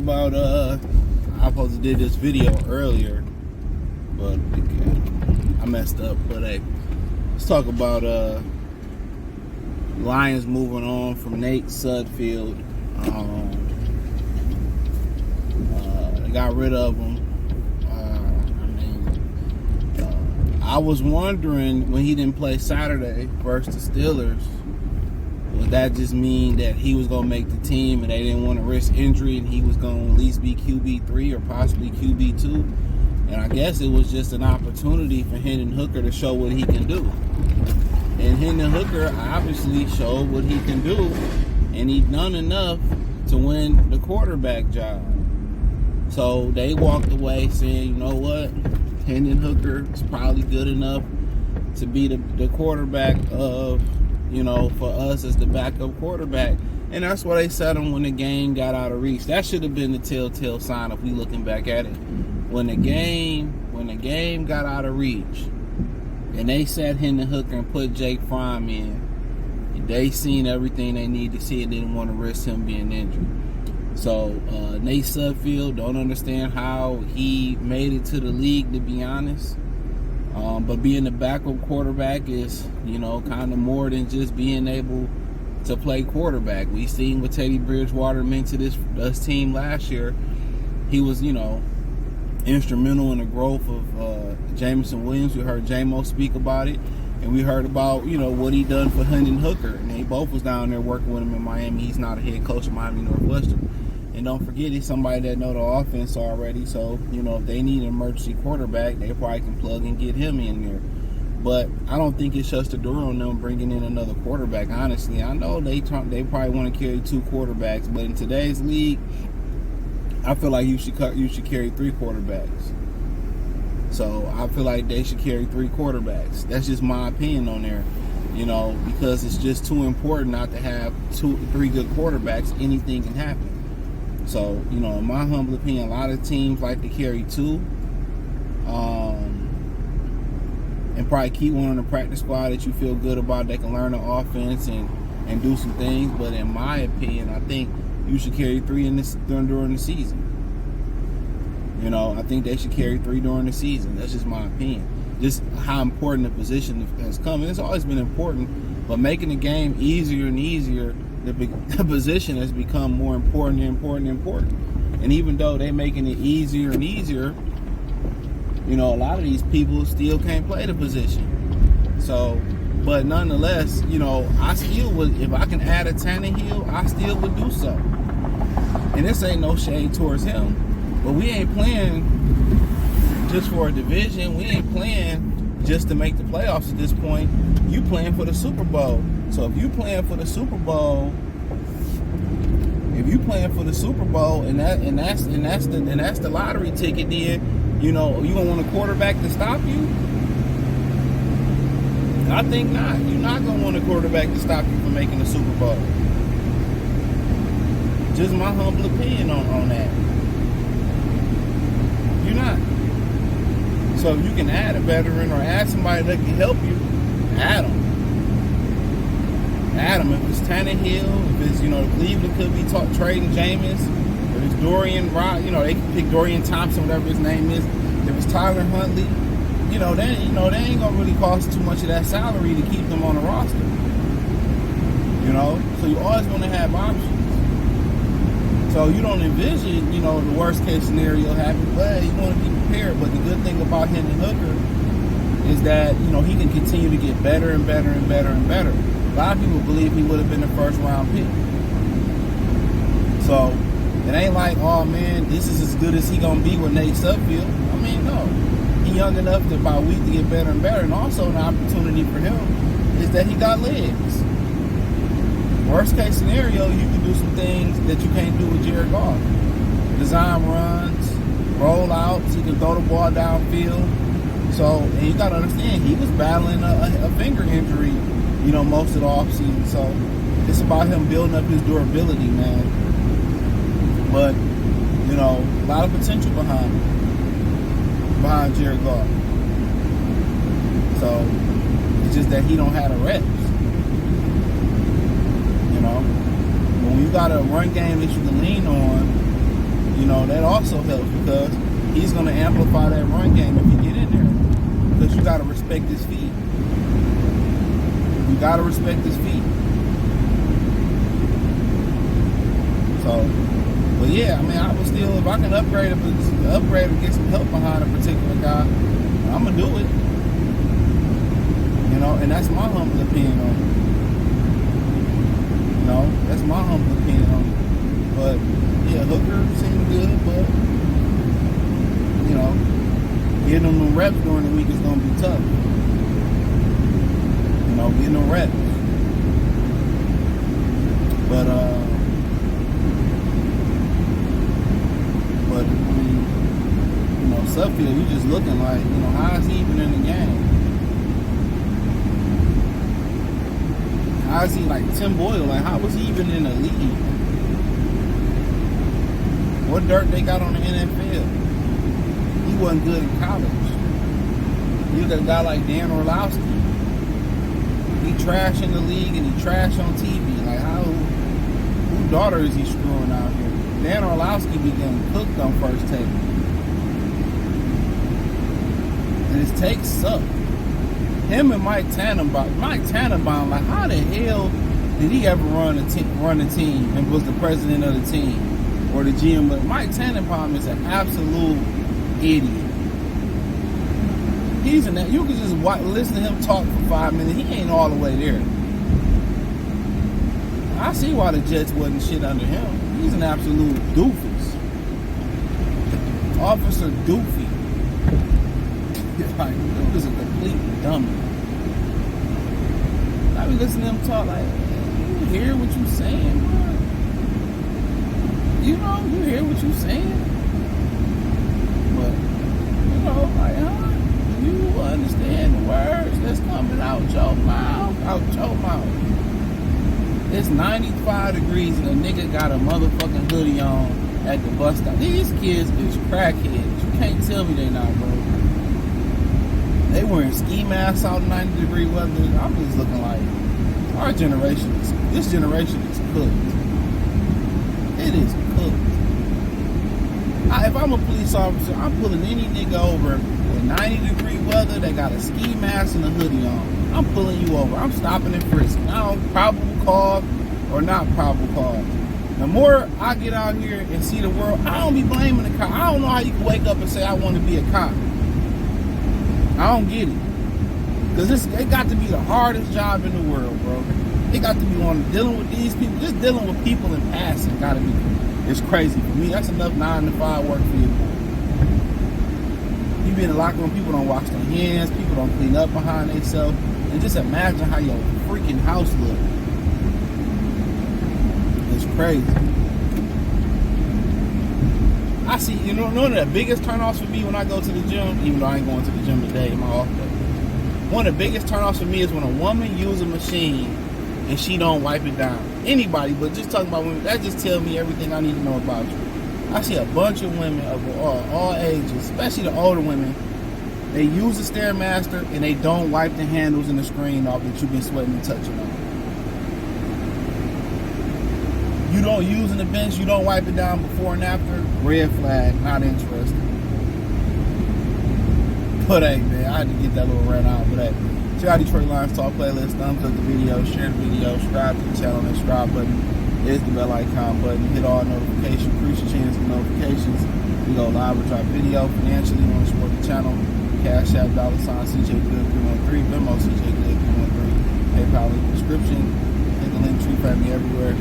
about I supposed to did this video earlier, but I messed up. But hey, let's talk about Lions moving on from Nate Sudfeld. They got rid of him. I was wondering when he didn't play Saturday versus the Steelers, would that just mean that he was going to make the team and they didn't want to risk injury and he was going to at least be QB3 or possibly QB2? And I guess it was just an opportunity for Hendon Hooker to show what he can do. And Hendon Hooker obviously showed what he can do, and he done enough to win the quarterback job. So they walked away saying, you know what? Hendon Hooker is probably good enough to be the quarterback of, for us as the backup quarterback. And that's why they set him when the game got out of reach. That should have been the telltale sign if we looking back at it. When the game got out of reach and they set Hendon Hooker and put Jake Fromm in, they seen everything they need to see and didn't want to risk him being injured. So Nate Sudfeld, don't understand how he made it to the league, to be honest. But being the backup quarterback is, kind of more than just being able to play quarterback. We seen what Teddy Bridgewater meant to this team last year. He was, instrumental in the growth of Jameis and Williams. We heard Jameis speak about it. And we heard about, what he done for Hendon Hooker. And they both was down there working with him in Miami. He's not a head coach of Miami Northwestern. And don't forget, he's somebody that know the offense already. So, if they need an emergency quarterback, they probably can plug and get him in there. But I don't think it shuts the door on them bringing in another quarterback, honestly. I know they probably want to carry two quarterbacks. But in today's league, I feel like you should carry three quarterbacks. So I feel like they should carry three quarterbacks. That's just my opinion on there. Because it's just too important not to have three good quarterbacks. Anything can happen. So, in my humble opinion, a lot of teams like to carry two. And probably keep one on the practice squad that you feel good about. They can learn the offense and do some things. But in my opinion, I think you should carry three during the season. I think they should carry three during the season. That's just my opinion. Just how important the position has come. And it's always been important, but making the game easier and easier, the position has become more important and important and important. And even though they're making it easier and easier, a lot of these people still can't play the position. So, but nonetheless, I still would, if I can add a Tannehill, I still would do so. And this ain't no shade towards him, but we ain't playing just for a division. We ain't playing just to make the playoffs at this point. You playing for the Super Bowl. So if you playing for the Super Bowl, and that's the lottery ticket, then you gonna want a quarterback to stop you? I think not. You're not gonna want a quarterback to stop you from making the Super Bowl. Just my humble opinion on that. You're not. So if you can add a veteran or add somebody that can help you, add them. If it's Tannehill, if it's, Cleveland could be trading Jameis, if it's Dorian, they can pick Dorian Thompson, whatever his name is. If it's Tyler Huntley, they ain't gonna really cost too much of that salary to keep them on the roster. So you always want to have options. So you don't envision, the worst case scenario happening, but you want to be prepared. But the good thing about Hendon Hooker is that, he can continue to get better and better and better and better. A lot of people believe he would have been the first round pick. So it ain't like, oh man, this is as good as he gonna be with Nate Sudfeld. I mean, no. He young enough to by week to get better and better. And also an opportunity for him is that he got legs. Worst case scenario, you can do some things that you can't do with Jared Goff. Design runs, roll outs, he can throw the ball downfield. So, and you gotta understand, he was battling a finger injury, most of the offseason. So it's about him building up his durability, man. But, a lot of potential behind Jared Goff. So it's just that he don't have the reps. When you got a run game that you can lean on, You know, that also helps because he's going to amplify that run game if you get in there. Because you got to respect his feet. You got to respect his feet. So, but yeah, I mean, I would still, if I can upgrade or get some help behind a particular guy, I'm going to do it. You know, and that's my humble opinion on it. You know, that's my humble opinion on it. But, yeah, Hooker seemed good, but, you know, getting them the reps during the week is going to be tough. You know, getting them reps. But I mean, you know, Sudfeld, you just looking like, you know, how is he even in the game? How is he like Tim Boyle? Like, how was he even in the league? What dirt they got on the NFL? He wasn't good in college. You got a guy like Dan Orlovsky. He trashed in the league and he trashed on TV. Like, whose daughter is he screwing out here? Dan Orlovsky be getting cooked on First Take. And his takes suck. Him and Mike Tannehill, like, how the hell did he ever run a team and was the president of the team or the GM? But Mike Tannehill is an absolute idiot. You can just listen to him talk for 5 minutes. He ain't all the way there. I see why the Jets wasn't shit under him. He's an absolute doofus. Officer Doofy. Like, dude is a complete dummy. I be listening to him talk like, you hear what you saying, bro? You know, you hear what you saying? But, you know, like, you understand the words that's coming out your mouth. It's 95 degrees and a nigga got a motherfucking hoodie on at the bus stop. These kids is crackheads. You can't tell me they not, bro. They wearing ski masks out in 90 degree weather. I'm just looking like, this generation is cooked. It is cooked. If I'm a police officer, I'm pulling any nigga over with 90 degree weather that got a ski mask and a hoodie on. I'm pulling you over. I'm stopping and frisking. I don't probable cause or not probable cause. The more I get out here and see the world, I don't be blaming the cop. I don't know how you can wake up and say I want to be a cop. I don't get it. Because it got to be the hardest job in the world, bro. It got to be dealing with these people. Just dealing with people in passing got to be, it's crazy for me. That's enough 9 to 5 work for you. You be in the locker room, people don't wash their hands, people don't clean up behind themselves. And just imagine how your freaking house look. It's crazy. I see, you know the biggest turnoffs for me when I go to the gym, even though I ain't going to the gym today in my off day. One of the biggest turnoffs for me is when a woman uses a machine and she don't wipe it down. Anybody, but just talking about women, that just tells me everything I need to know about you. I see a bunch of women of all ages, especially the older women. They use the Stairmaster and they don't wipe the handles and the screen off that you've been sweating and touching on. You don't use in the bench, you don't wipe it down before and after. Red flag, not interested. But hey, man, I had to get that little rant out. But hey, check out Detroit Lions Talk playlist. Thumbs up the video, share the video, subscribe to the channel. That subscribe button is the bell icon button. Hit all notifications, increase your chance of notifications. We go live with our video. Financially, you want to support the channel. Cash App, $CJ Good 313, Venmo CJ Good 313, PayPal in the description. Hit the link tree, family everywhere.